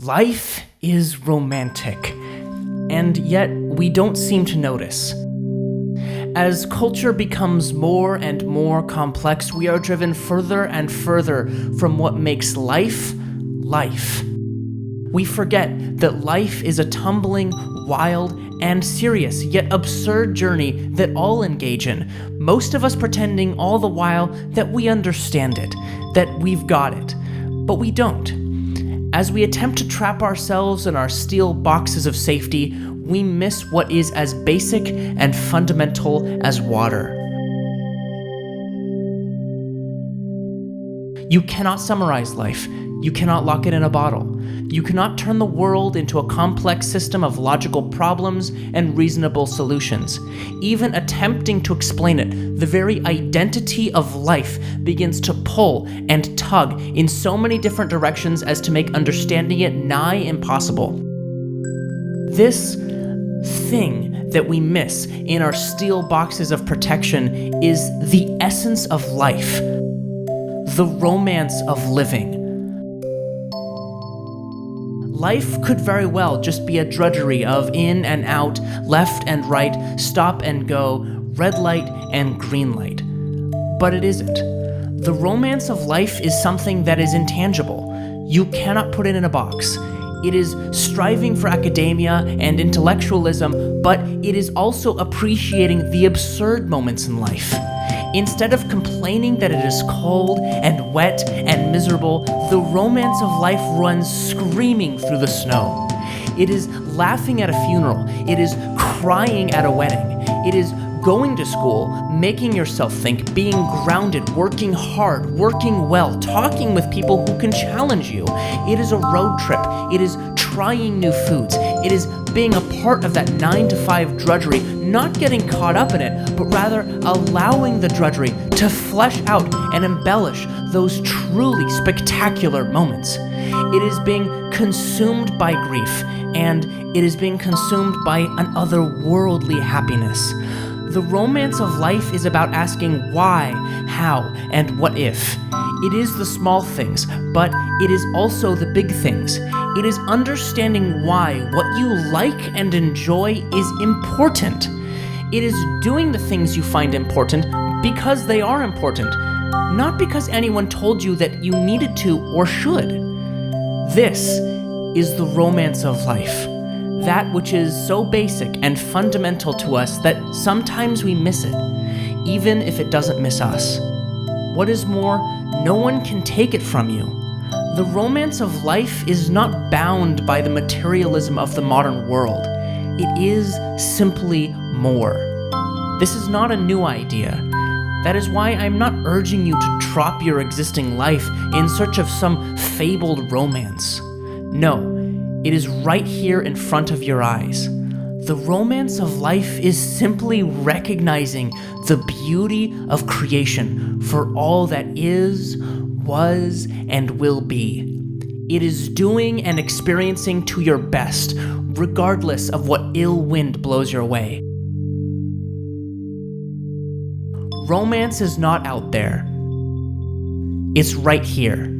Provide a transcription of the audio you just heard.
Life is romantic, and yet we don't seem to notice. As culture becomes more and more complex, we are driven further and further from what makes life, life. We forget that life is a tumbling, wild, and serious, yet absurd journey that all engage in, most of us pretending all the while that we understand it, that we've got it, but we don't. As we attempt to trap ourselves in our steel boxes of safety, we miss what is as basic and fundamental as water. You cannot summarize life. You cannot lock it in a bottle. You cannot turn the world into a complex system of logical problems and reasonable solutions. Even attempting to explain it, the very identity of life begins to pull and tug in so many different directions as to make understanding it nigh impossible. This thing that we miss in our steel boxes of protection is the essence of life, the romance of living. Life could very well just be a drudgery of in and out, left and right, stop and go, red light and green light. But it isn't. The romance of life is something that is intangible. You cannot put it in a box. It is striving for academia and intellectualism, but it is also appreciating the absurd moments in life. Instead of complaining that it is cold and wet and miserable, the romance of life runs screaming through the snow. It is laughing at a funeral. It is crying at a wedding. It is going to school, making yourself think, being grounded, working hard, working well, talking with people who can challenge you. It is a road trip. It is trying new foods. It is being a part of that 9-to-5 drudgery, not getting caught up in it, but rather allowing the drudgery to flesh out and embellish those truly spectacular moments. It is being consumed by grief, and it is being consumed by an otherworldly happiness. The romance of life is about asking why, how, and what if. It is the small things, but it is also the big things. It is understanding why what you like and enjoy is important. It is doing the things you find important because they are important, not because anyone told you that you needed to or should. This is the romance of life. That which is so basic and fundamental to us that sometimes we miss it, even if it doesn't miss us. What is more, no one can take it from you. The romance of life is not bound by the materialism of the modern world. It is simply more. This is not a new idea. That is why I'm not urging you to drop your existing life in search of some fabled romance. No. It is right here in front of your eyes. The romance of life is simply recognizing the beauty of creation for all that is, was, and will be. It is doing and experiencing to your best, regardless of what ill wind blows your way. Romance is not out there. It's right here.